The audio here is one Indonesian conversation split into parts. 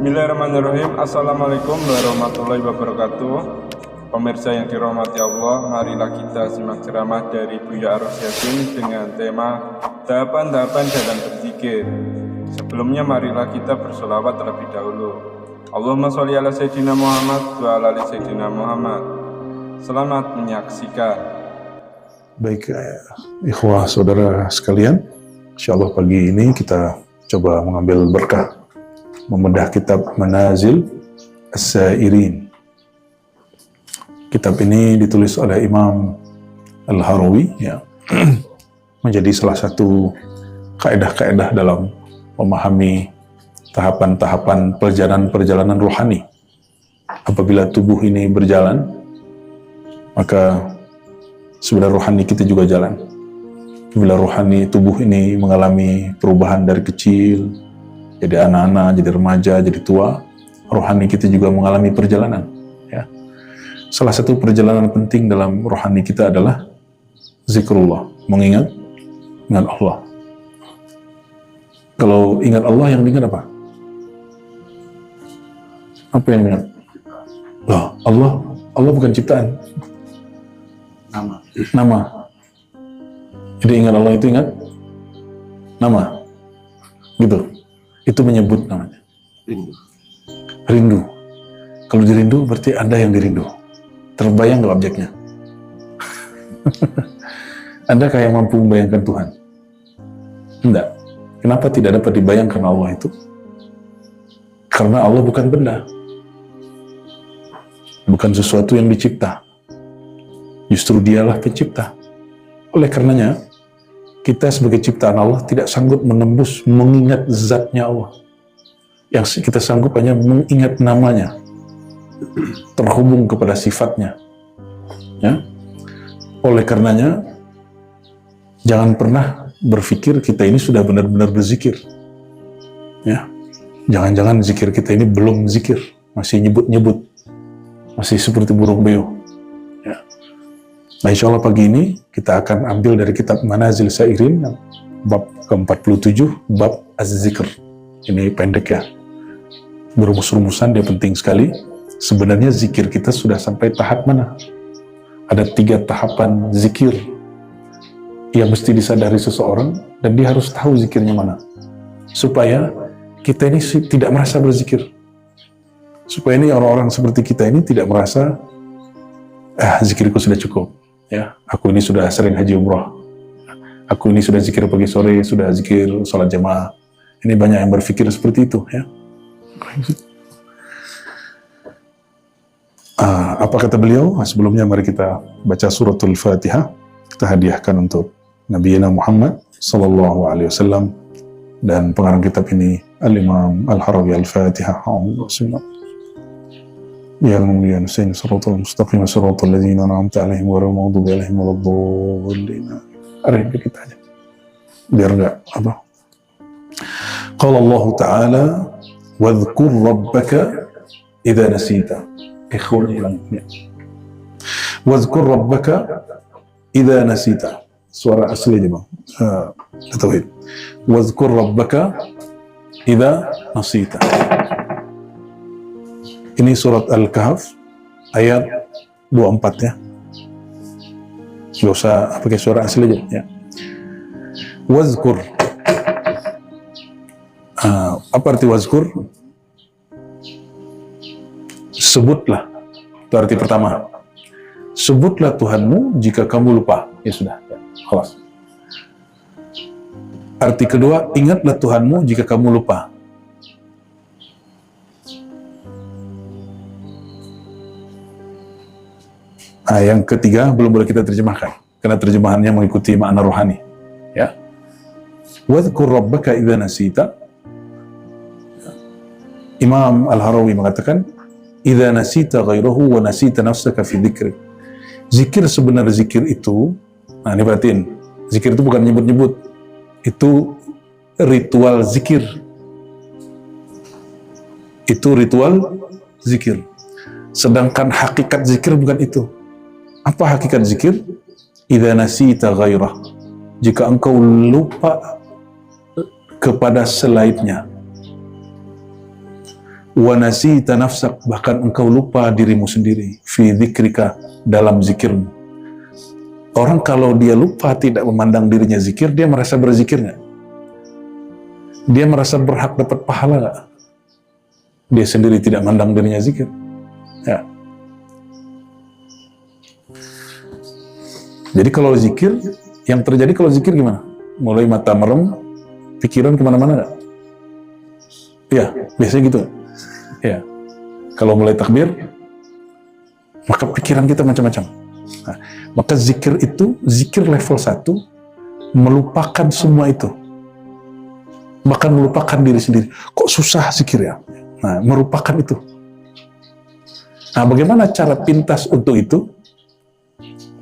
Bismillahirrahmanirrahim. Assalamualaikum warahmatullahi wabarakatuh. Pemirsa yang dirahmati Allah, marilah kita simak ceramah dari Buya Arus Yasin dengan tema tahapan-tahapan dalam berzikir. Sebelumnya marilah kita bersolawat terlebih dahulu. Allahumma sholli ala Sayyidina Muhammad wa ala ali Sayyidina Muhammad. Selamat menyaksikan. Baik, ikhwah saudara sekalian, insyaallah pagi ini kita coba mengambil berkah membedah kitab Manazil As-Sairin. Kitab ini ditulis oleh Imam Al-Harawi, ya, menjadi salah satu kaedah-kaedah dalam memahami tahapan-tahapan perjalanan rohani. Apabila tubuh ini berjalan, maka sebenarnya rohani kita juga jalan. Apabila rohani tubuh ini mengalami perubahan dari kecil, jadi anak-anak, jadi remaja, jadi tua, rohani kita juga mengalami perjalanan. Ya. Salah satu perjalanan penting dalam rohani kita adalah zikrullah, mengingat Allah. Kalau ingat Allah, yang diingat apa? Apa yang ingat? Loh, Allah bukan ciptaan. Nama. Jadi ingat Allah itu ingat nama. Gitu. Itu menyebut namanya. Rindu. Kalau dirindu berarti Anda yang dirindu. Terbayang nggak objeknya? Anda kayak mampu membayangkan Tuhan? Enggak. Kenapa tidak dapat dibayangkan Allah itu? Karena Allah bukan benda. Bukan sesuatu yang dicipta. Justru dialah pencipta. Oleh karenanya, kita sebagai ciptaan Allah tidak sanggup menembus mengingat zatnya Allah. Yang kita sanggup hanya mengingat namanya, terhubung kepada sifatnya. Ya? Oleh karenanya, jangan pernah berpikir kita ini sudah benar-benar berzikir. Ya? Jangan-jangan zikir kita ini belum zikir, masih nyebut-nyebut, masih seperti burung beo. Ya. Nah, insya Allah pagi ini kita akan ambil dari kitab Manazil Sairin, bab ke-47, bab Az-Zikr. Ini pendek ya, berumus-rumusan, dia penting sekali. Sebenarnya zikir kita sudah sampai tahap mana? Ada 3 tahapan zikir yang mesti disadari seseorang, dan dia harus tahu zikirnya mana. Supaya kita ini tidak merasa berzikir. Supaya ini orang-orang seperti kita ini tidak merasa, zikirku sudah cukup. Ya, aku ini sudah sering haji umrah, aku ini sudah zikir pagi sore, sudah zikir sholat jamaah. Ini banyak yang berpikir seperti itu. Ya. Apa kata beliau? Sebelumnya mari kita baca suratul Fatihah. Kita hadiahkan untuk Nabi Muhammad sallallahu alaihi wasallam, dan pengarang kitab ini Al-Imam Al-Harawi. Al-Fatihah. Ya al-mu'min sayyid siratal mustaqim siratal ladzina an'amta 'alaihim ghairil maghdubi 'alaihim waladdallin. Arif kita aja. Biar enggak apa. Qala Allah Ta'ala wadhkur rabbaka idza nasita. Ikhwan ulang. Wadhkur rabbaka idza nasita. Suara asli aja, Bang. Tauhid. Wadhkur rabbaka idza nasita. Ini surat Al-Kahf ayat 24 ya. Gak usah pakai suara asli aja ya. Wazkur. Apa arti wazkur? Sebutlah. Itu arti pertama. Sebutlah Tuhanmu jika kamu lupa. Ya sudah. Ya. Khalas. Arti kedua, ingatlah Tuhanmu jika kamu lupa. Yang ketiga belum boleh kita terjemahkan karena terjemahannya mengikuti makna rohani. Ya. Wadhkur rabbaka idza nasita. Imam Al-Harawi mengatakan, idza nasita ghairahu wa nasita nafsaka fi dzikri. Zikir sebenar zikir itu, nah ini perhatiin, zikir itu bukan nyebut-nyebut. Itu ritual zikir. Itu ritual zikir. Sedangkan hakikat zikir bukan itu. Apa hakikat zikir? Idza nasita ghairah. Jika engkau lupa kepada selainnya. Wa nasita nafsak, bahkan engkau lupa dirimu sendiri. Fi dzikrika, dalam zikirmu. Orang kalau dia lupa tidak memandang dirinya zikir, dia merasa berzikir nggak? Dia merasa berhak dapat pahala nggak? Dia sendiri tidak memandang dirinya zikir. Ya. Jadi kalau zikir, yang terjadi kalau zikir gimana? Mulai mata merem, pikiran kemana-mana nggak? Ya, biasanya gitu. Ya, kalau mulai takbir, maka pikiran kita macam-macam. Nah, maka zikir itu, zikir level 1, melupakan semua itu. Bahkan melupakan diri sendiri. Kok susah zikir ya? Nah, merupakan itu. Nah, bagaimana cara pintas untuk itu?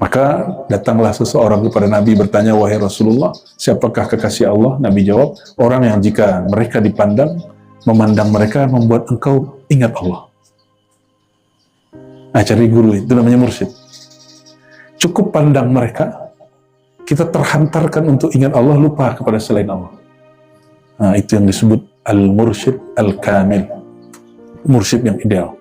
Maka datanglah seseorang kepada Nabi bertanya, wahai Rasulullah, siapakah kekasih Allah? Nabi jawab, orang yang jika mereka dipandang, memandang mereka membuat engkau ingat Allah. Nah, cari guru, itu namanya mursyid. Cukup pandang mereka, kita terhantarkan untuk ingat Allah, lupa kepada selain Allah. Nah, itu yang disebut al-mursyid al-kamil, mursyid yang ideal.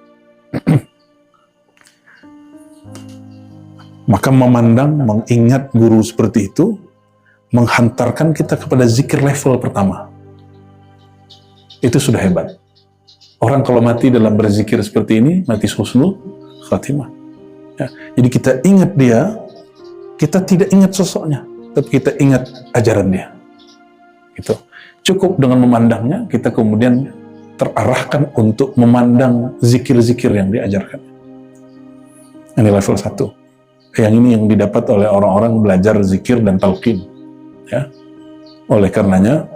Maka memandang, mengingat guru seperti itu, menghantarkan kita kepada zikir level pertama. Itu sudah hebat. Orang kalau mati dalam berzikir seperti ini, mati husnul khatimah. Ya, jadi kita ingat dia, kita tidak ingat sosoknya, tapi kita ingat ajaran dia. Gitu. Cukup dengan memandangnya, kita kemudian terarahkan untuk memandang zikir-zikir yang diajarkan. Ini level 1. Yang ini yang didapat oleh orang-orang belajar zikir dan talqin. Ya. Oleh karenanya,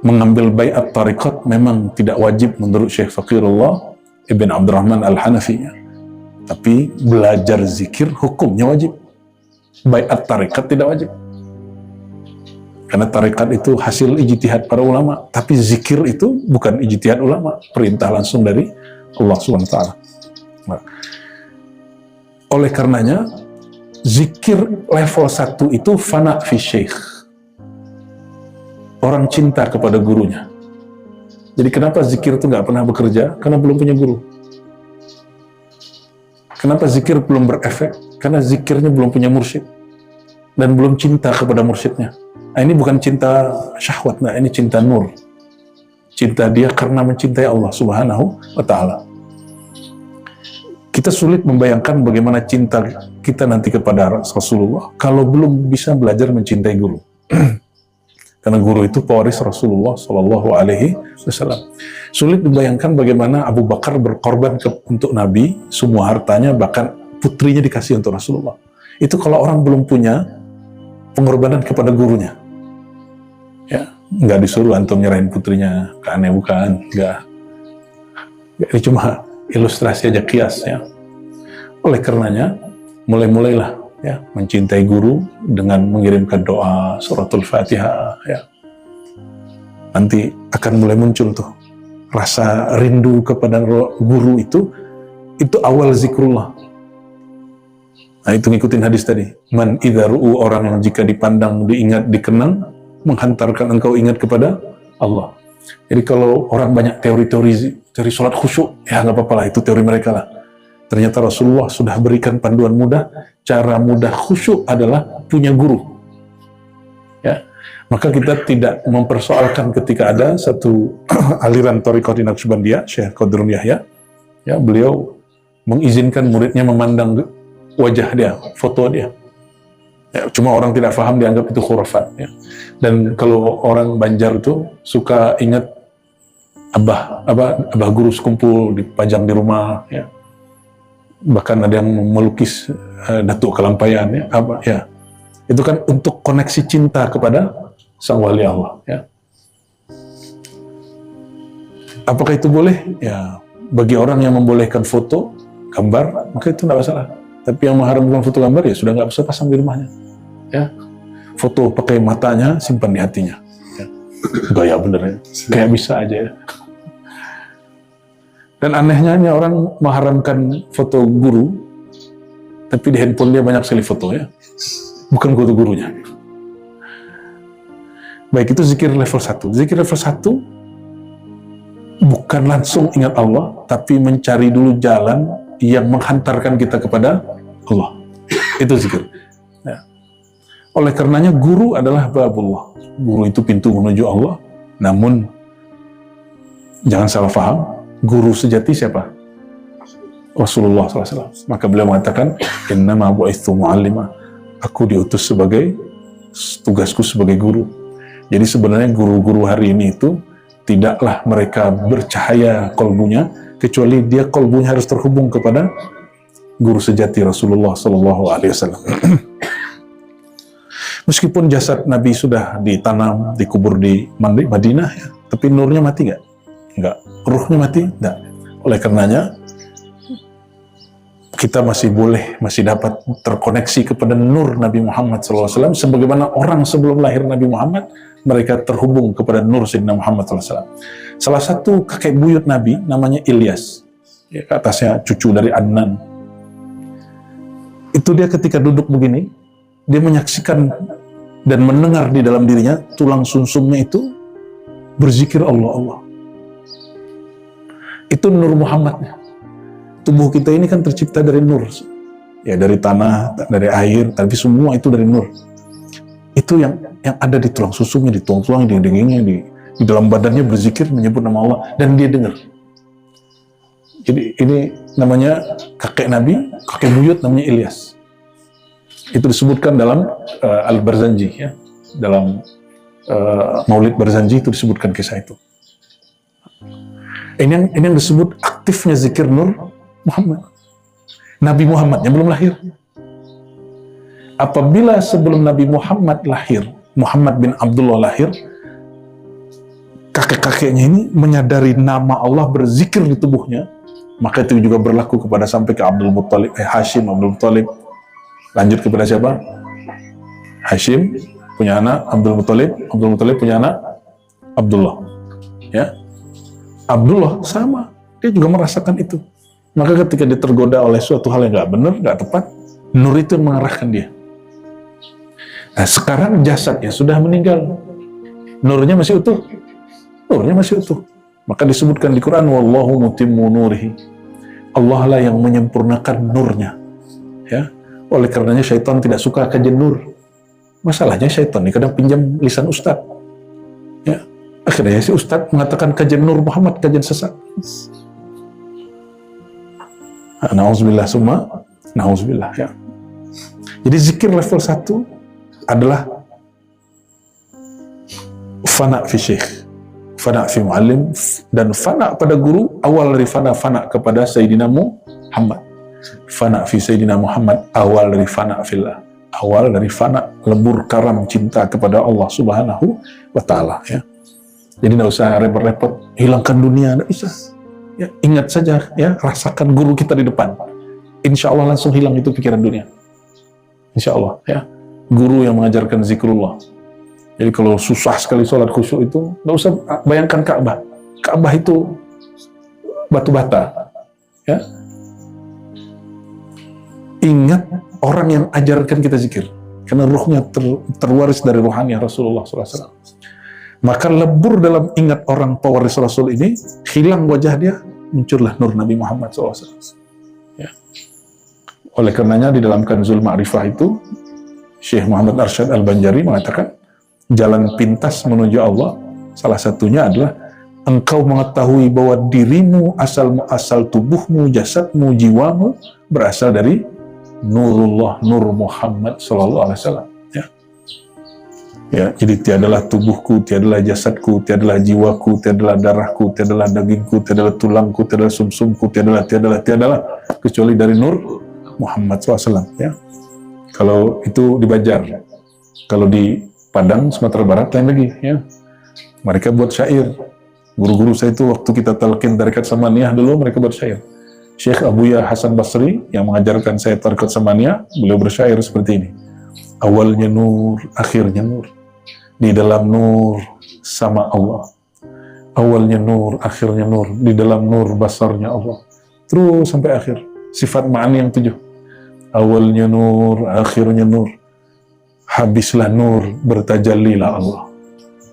mengambil baiat tariqat memang tidak wajib menurut Syekh Faqirullah Ibn Abdurrahman Al-Hanafi. Tapi belajar zikir hukumnya wajib. Baiat tariqat tidak wajib. Karena tariqat itu hasil ijtihad para ulama, tapi zikir itu bukan ijtihad ulama, perintah langsung dari Allah Subhanahu wa taala. Nah, oleh karenanya zikir level 1 itu fana fi syekh. Orang cinta kepada gurunya. Jadi kenapa zikir itu nggak pernah bekerja? Karena belum punya guru. Kenapa zikir belum berefek? Karena zikirnya belum punya mursyid. Dan belum cinta kepada mursyidnya. Nah, ini bukan cinta syahwat, nah ini cinta nur. Cinta dia karena mencintai Allah Subhanahu wa ta'ala. Kita sulit membayangkan bagaimana cinta kita nanti kepada Rasulullah kalau belum bisa belajar mencintai guru. Karena guru itu pewaris Rasulullah Shallallahu Alaihi Wasallam. Sulit dibayangkan bagaimana Abu Bakar berkorban untuk Nabi, semua hartanya, bahkan putrinya dikasih untuk Rasulullah. Itu kalau orang belum punya pengorbanan kepada gurunya. Ya, nggak disuruh antum nyerahin putrinya ke aneh, bukan, nggak. Ini cuma ilustrasi aja, kias ya. Oleh karenanya, mulailah ya mencintai guru dengan mengirimkan doa suratul Fatihah ya. Nanti akan mulai muncul tuh rasa rindu kepada guru, itu awal zikrullah. Nah, itu ngikutin hadis tadi. Man idza ru'u, orang yang jika dipandang, diingat, dikenang, menghantarkan engkau ingat kepada Allah. Jadi kalau orang banyak teori sholat khusyuk, ya nggak apa-apa lah, itu teori mereka lah. Ternyata Rasulullah sudah berikan panduan mudah, cara mudah khusyuk adalah punya guru. Ya, maka kita tidak mempersoalkan ketika ada satu aliran Thariqah di Naqsybandiyah, Syekh Qadrun Yahya, ya beliau mengizinkan muridnya memandang wajah dia, foto dia. Ya, cuma orang tidak paham dianggap itu khurafat. Ya. Dan kalau orang Banjar itu suka ingat abah guru sekumpul dipajang di rumah. Ya. Bahkan ada yang melukis Datuk Kelampaian. Ya. Itu kan untuk koneksi cinta kepada Sang Wali Allah. Ya. Apakah itu boleh? Ya, bagi orang yang membolehkan foto, gambar, maka itu tidak masalah. Tapi yang mengharamkan foto gambar ya sudah nggak bisa pasang di rumahnya. Ya, foto pakai matanya, simpan di hatinya. Ya. Gaya bener ya, kayak bisa aja ya. Dan anehnya orang mengharamkan foto guru, tapi di handphone dia banyak sekali foto ya, bukan foto gurunya. Baik, itu zikir level 1. Zikir level 1 bukan langsung ingat Allah, tapi mencari dulu jalan yang menghantarkan kita kepada Allah. Itu zikir. Ya. Oleh karenanya guru adalah babullah. Guru itu pintu menuju Allah. Namun jangan salah paham, guru sejati siapa? Rasulullah SAW. Maka beliau mengatakan, innama bu'ithu mu'allima. Aku diutus sebagai, tugasku sebagai guru. Jadi sebenarnya guru-guru hari ini itu tidaklah mereka bercahaya kolbunya, kecuali dia kolbunya harus terhubung kepada guru sejati Rasulullah SAW. Meskipun jasad Nabi sudah ditanam, dikubur di Madinah, ya, tapi nurnya mati nggak? Nggak. Ruhnya mati? Nggak. Oleh karenanya, kita masih dapat terkoneksi kepada nur Nabi Muhammad SAW, sebagaimana orang sebelum lahir Nabi Muhammad, mereka terhubung kepada nur Sayyidina Muhammad SAW. Salah satu kakek buyut Nabi, namanya Ilyas, ya, ke atasnya cucu dari Adnan. Itu dia ketika duduk begini, dia menyaksikan dan mendengar di dalam dirinya, tulang sumsumnya itu berzikir Allah, Allah. Itu nur Muhammadnya. Tubuh kita ini kan tercipta dari nur, ya, dari tanah, dari air, tapi semua itu dari nur. Itu yang ada di tulang susumnya, di tulang-tulang, di dagingnya, di dalam badannya berzikir menyebut nama Allah, dan dia dengar. Jadi ini namanya kakek Nabi, kakek buyut namanya Ilyas. Itu disebutkan dalam Al-Barzanji, ya, dalam Maulid Barzanji itu disebutkan kisah itu. Ini yang disebut aktifnya zikir nur Muhammad. Nabi Muhammadnya belum lahir. Apabila sebelum Nabi Muhammad lahir, Muhammad bin Abdullah lahir, kakek-kakeknya ini menyadari nama Allah berzikir di tubuhnya, maka itu juga berlaku kepada sampai ke Abdul Muttalib, Hashim, Abdul Muttalib. Lanjut kepada siapa? Hashim punya anak Abdul Muttalib punya anak Abdullah. Ya, Abdullah sama, dia juga merasakan itu. Maka ketika dia tergoda oleh suatu hal yang nggak benar, nggak tepat, nur itu mengarahkan dia. Nah, sekarang jasadnya sudah meninggal, nurnya masih utuh, Maka disebutkan di Quran, wallahu mutimmu nurihi. Allah lah yang menyempurnakan nurnya. Ya, oleh karenanya syaitan tidak suka kajian nur. Masalahnya syaitan ini kadang pinjam lisan ustadz. Ya, akhirnya si ustadz mengatakan kajian nur Muhammad kajian sesat. Na'udzubillah summa na'udzubillah, ya. Jadi zikir level 1 adalah fana fi syekh, fana fi muallim, dan fana pada guru. Awal dari fana kepada Sayyidina Muhammad. Fana fi Sayyidina Muhammad, awal dari fana fillah, awal dari fana, lebur karam cinta kepada Allah Subhanahu wa Ta'ala, ya. Jadi tidak usah repot-repot hilangkan dunia, tidak usah. Ya, ingat saja, ya, rasakan guru kita di depan. Insya Allah langsung hilang itu pikiran dunia. Insya Allah, ya. Guru yang mengajarkan zikrullah. Jadi kalau susah sekali sholat khusyuk itu, nggak usah bayangkan Ka'bah. Ka'bah itu batu bata. Ya. Ingat orang yang ajarkan kita zikir. Karena ruhnya terwaris dari rohani Rasulullah SAW. Maka lebur dalam ingat orang pewaris Rasul ini, hilang wajah dia, muncullah nur Nabi Muhammad SAW. Ya. Oleh karenanya di dalam Kanzul Ma'rifah itu, Syekh Muhammad Arsyad Al-Banjari mengatakan, jalan pintas menuju Allah, salah satunya adalah engkau mengetahui bahwa dirimu, asal tubuhmu, jasadmu, jiwamu berasal dari nurullah, nur Muhammad SAW. Ya, jadi tiadalah tubuhku, tiadalah jasadku, tiadalah jiwaku, tiadalah darahku, tiadalah dagingku, tiadalah tulangku, tiadalah sumsumku, tiadalah kecuali dari nur Muhammad SAW. Ya. Kalau itu di Banjar, kalau di Padang, Sumatera Barat lain lagi. Ya. Mereka buat syair. Guru-guru saya itu waktu kita talqin Tarekat Samaniyah dulu, mereka buat syair. Syekh Abuya Hasan Basri yang mengajarkan saya Tarekat Samaniyah, beliau bersyair seperti ini. Awalnya nur, akhirnya nur. Di dalam nur sama Allah. Awalnya nur, akhirnya nur. Di dalam nur basarnya Allah. Terus sampai akhir. Sifat ma'ani yang 7. Awalnya nur, akhirnya nur. Habislah nur, bertajallilah Allah.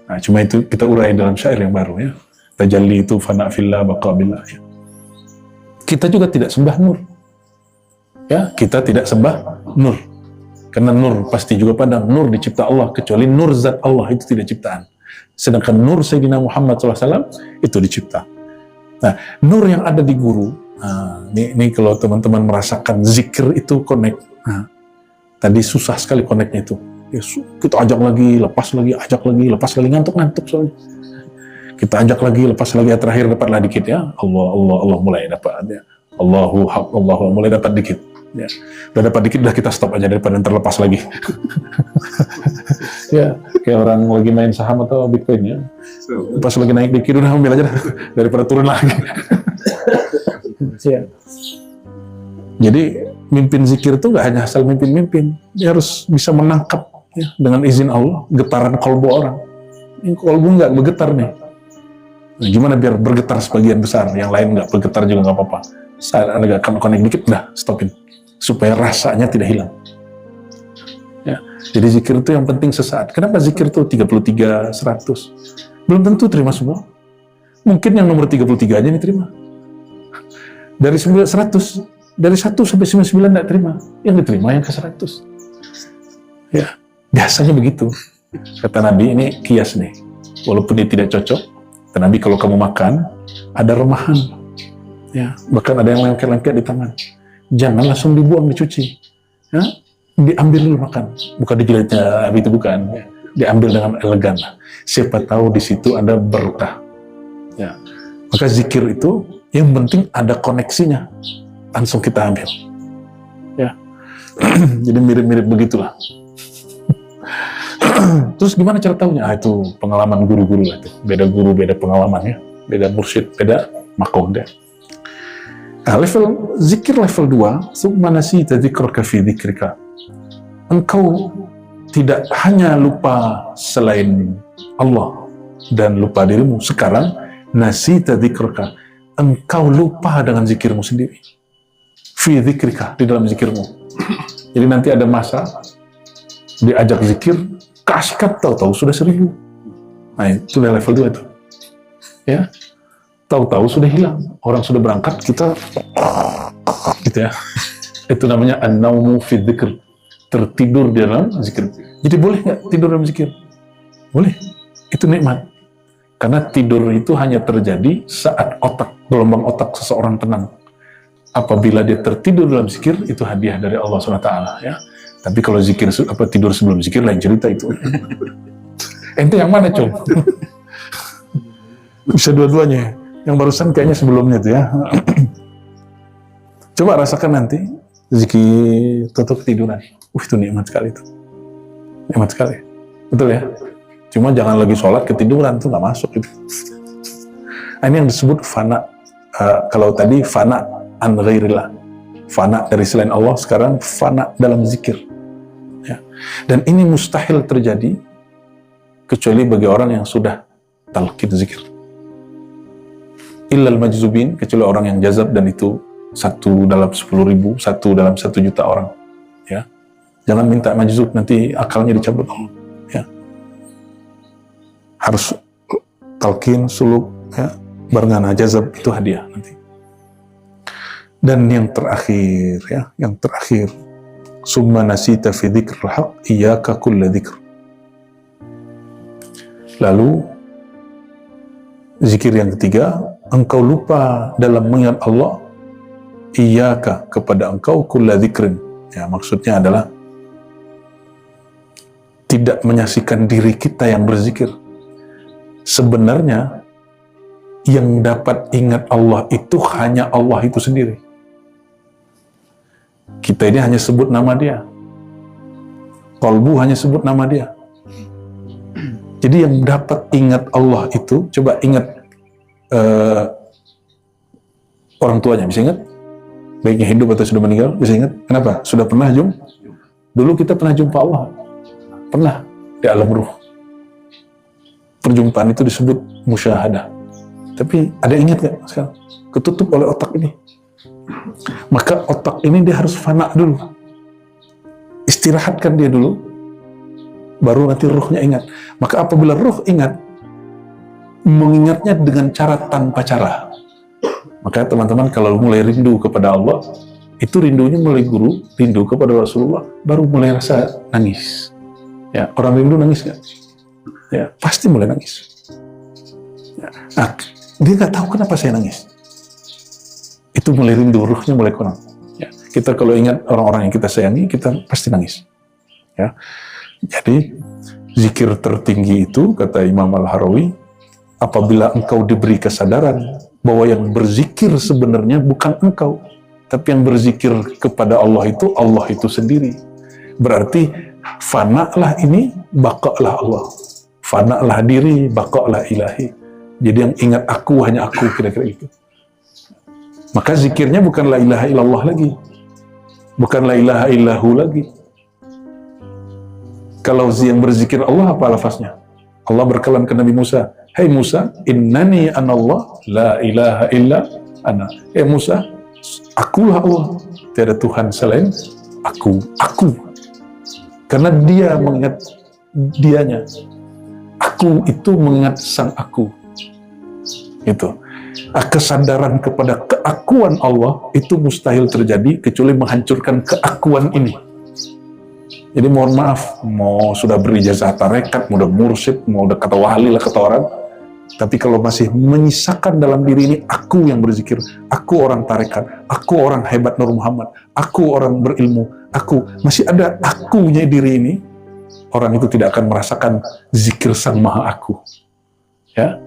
Nah, cuma itu kita urai dalam syair yang baru, ya. Tajalli itu fana fillah, baqa billah. Ya. Kita juga tidak sembah nur. Ya, kita tidak sembah nur. Karena nur pasti juga padam. Nur dicipta Allah, kecuali nur zat Allah itu tidak ciptaan. Sedangkan nur Sayyidina Muhammad SAW itu dicipta. Nah, nur yang ada di guru, nah, ini kalau teman-teman merasakan zikir itu connect. Nah, tadi susah sekali connectnya itu. Ya, kita ajak lagi, lepas lagi, ajak lagi, lepas lagi, ngantuk soalnya. Kita ajak lagi, lepas lagi, ya, terakhir dapatlah dikit ya. Allah mulai dapat ya. Allahu mulai dapat dikit. Ya. Udah dapat dikit, udah kita stop aja daripada terlepas lagi. Ya, kayak orang lagi main saham atau Bitcoin ya. Pas lagi naik dikit udah ambil aja daripada turun lagi. Ya. Jadi mimpin zikir itu nggak hanya asal mimpin, dia harus bisa menangkap ya, dengan izin Allah getaran kolbu orang. Ini kolbu nggak bergetar nih. Nah, gimana biar bergetar sebagian besar, yang lain nggak bergetar juga nggak apa-apa. Saat Anda nggak connect dikit, udah stopin supaya rasanya tidak hilang. Ya, jadi zikir itu yang penting sesaat. Kenapa zikir itu 33, 100? Belum tentu terima semua. Mungkin yang nomor 33 aja diterima. Dari 100, dari 1 sampai 99 tidak terima. Yang diterima yang ke 100. Ya, biasanya begitu. Kata Nabi, ini kias nih. Walaupun dia tidak cocok, kata Nabi kalau kamu makan, ada remahan. Ya, bahkan ada yang lengket-lengket di tangan. Jangan langsung dibuang, dicuci. Ya, diambil dulu makan. Bukan dijilitnya, itu bukan. Ya, diambil dengan elegan. Siapa tahu di situ ada berkah. Ya, maka zikir itu yang penting ada koneksinya. Langsung kita ambil. Ya, jadi mirip-mirip begitulah. Terus gimana cara tahunya? Itu pengalaman guru-guru lah itu. Beda guru, beda pengalaman ya. Beda mursyid, beda makom deh. Nah, level zikir level 2, summa nasita dzikraka fi dzikrika. Engkau tidak hanya lupa selain Allah dan lupa dirimu. Sekarang nasita dzikraka, engkau lupa dengan zikirmu sendiri. Fi dzikrika, di dalam zikirmu. Jadi nanti ada masa diajak zikir, kaskat tahu-tahu sudah 1000. Nah, itu level 2 itu. Ya. Tahu-tahu sudah hilang. Orang sudah berangkat, kita gitu ya. Itu namanya an-naumu fi dzikr. Tertidur di dalam zikir. Jadi boleh nggak tidur dalam zikir? Boleh. Itu nikmat. Karena tidur itu hanya terjadi saat gelombang otak seseorang tenang. Apabila dia tertidur dalam zikir, itu hadiah dari Allah SWT ya. Tapi kalau zikir tidur sebelum zikir lain cerita itu. Ente yang mana, Cung? Bisa dua-duanya. Yang barusan kayaknya sebelumnya tuh ya. Coba rasakan nanti zikir tutup ketiduran. Itu nikmat sekali itu. Nikmat sekali. Betul ya? Cuma jangan lagi sholat ketiduran, tuh nggak masuk itu. Ini yang disebut fana. Kalau tadi fana an ghairillah. Fana dari selain Allah, sekarang fana dalam zikir. Ya. Dan ini mustahil terjadi kecuali bagi orang yang sudah talqin zikir. Illal majzubin, kecuali orang yang jazab, dan itu 1 dalam 10.000, 1 dalam 1 juta orang. Ya, jangan minta majzub, nanti akalnya dicabut. Ya, harus talqin, suluk, ya, barengan jazab, itu hadiah nanti. Dan yang terakhir, ya, yang terakhir, summa nasita fi dzikril haq iyyaka kulla dzikr. Lalu zikir yang ketiga, engkau lupa dalam mengingat Allah, iyyaka, kepada engkau, kulla dzikrin. Ya, maksudnya adalah tidak menyaksikan diri kita yang berzikir. Sebenarnya yang dapat ingat Allah itu hanya Allah itu sendiri. Kita ini hanya sebut nama dia. Qalbu hanya sebut nama dia. Jadi yang dapat ingat Allah itu, coba ingat orang tuanya, bisa ingat? Baiknya hidup atau sudah meninggal, bisa ingat? Kenapa? Sudah pernah jumpa? Dulu kita pernah jumpa Allah. Pernah di alam ruh. Perjumpaan itu disebut musyahadah. Tapi ada yang ingat gak sekarang? Ketutup oleh otak ini. Maka otak ini dia harus fana dulu. Istirahatkan dia dulu, baru nanti ruhnya ingat. Maka apabila ruh ingat, mengingatnya dengan cara tanpa cara. Maka teman-teman kalau mulai rindu kepada Allah, itu rindunya mulai guru, rindu kepada Rasulullah, baru mulai rasa nangis. Ya, orang rindu nangis nggak? Ya, pasti mulai nangis. Ya. Nah, dia nggak tahu kenapa saya nangis. Itu mulai rindu, ruhnya mulai kurang. Ya. Kita kalau ingat orang-orang yang kita sayangi, kita pasti nangis. Ya. Jadi, zikir tertinggi itu, kata Imam Al-Harawi, apabila engkau diberi kesadaran bahwa yang berzikir sebenarnya bukan engkau, tapi yang berzikir kepada Allah itu sendiri. Berarti fana'lah ini, baka'lah Allah. Fana'lah diri, baka'lah ilahi. Jadi yang ingat aku, hanya aku, kira-kira itu. Maka zikirnya bukan la ilaha illallah lagi. Bukan la ilaha illahu lagi. Kalau yang berzikir Allah, apa lafaznya? Allah berkelam ke Nabi Musa, "Hai Musa, innani anallah, la ilaha illa ana." Hai Musa, akulah Allah, tiada Tuhan selain aku. Karena dia mengingat dianya. Aku itu mengingat sang aku. Itu. Kesadaran kepada keakuan Allah itu mustahil terjadi kecuali menghancurkan keakuan ini. Jadi mohon maaf, mau sudah berijazah tarekat, mau udah mursyid, mau udah kata wali lah kata orang, tapi kalau masih menyisakan dalam diri ini aku yang berzikir, aku orang tarekat, aku orang hebat Nur Muhammad, aku orang berilmu, aku masih ada akunya diri ini, orang itu tidak akan merasakan zikir sang maha aku. Ya,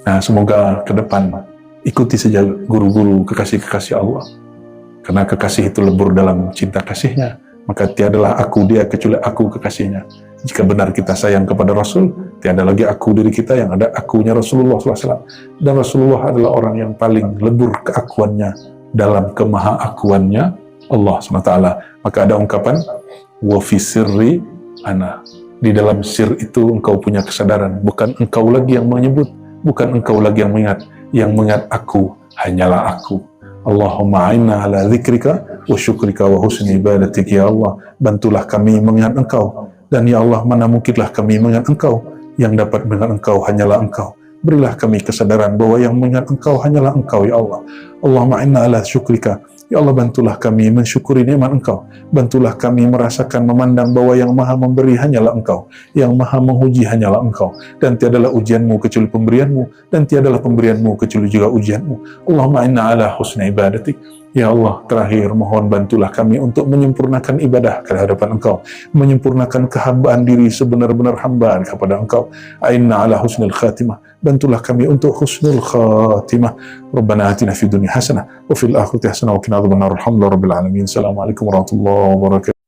nah semoga ke depan ikuti saja guru-guru kekasih-kekasih Allah, karena kekasih itu lebur dalam cinta kasihnya. Maka tiadalah aku dia kecuali aku kekasihnya. Jika benar kita sayang kepada Rasul, tiada lagi aku diri kita, yang ada akunya Rasulullah SAW. Dan Rasulullah adalah orang yang paling lebur keakuannya dalam kemahaakuannya Allah SWT. Maka ada ungkapan, wa fi sirri ana. Di dalam sir itu engkau punya kesadaran. Bukan engkau lagi yang menyebut, bukan engkau lagi yang mengingat aku, hanyalah aku. Allahumma a'inna ala dzikrika wa syukrika wa husni ibadatik, ya Allah, bantulah kami mengingat engkau, dan ya Allah, mana mungkinlah kami mengingat engkau, yang dapat mengingat engkau hanyalah engkau. Berilah kami kesadaran bahwa yang mengingat engkau hanyalah engkau, ya Allah. Allahumma a'inna ala syukrika, ya Allah, bantulah kami mensyukuri nikmat engkau, bantulah kami merasakan memandang bahwa yang maha memberi hanyalah engkau, yang maha menguji hanyalah engkau, dan tiadalah ujianmu kecuali pemberianmu, dan tiadalah pemberianmu kecuali juga ujianmu. Allahumma inna ala husni ibadatik, ya Allah, terakhir mohon bantulah kami untuk menyempurnakan ibadah ke hadapan engkau, menyempurnakan kehambaan diri sebenar-benar hamba kepada engkau. Inna ala husnul khatimah, bantulah kami untuk husnul khatimah. Rabbana atina fid dunya hasanah wa fil akhirati hasanah wa qina adzabannar. Alhamdulillahirabbil alamin. Assalamualaikum warahmatullahi wabarakatuh.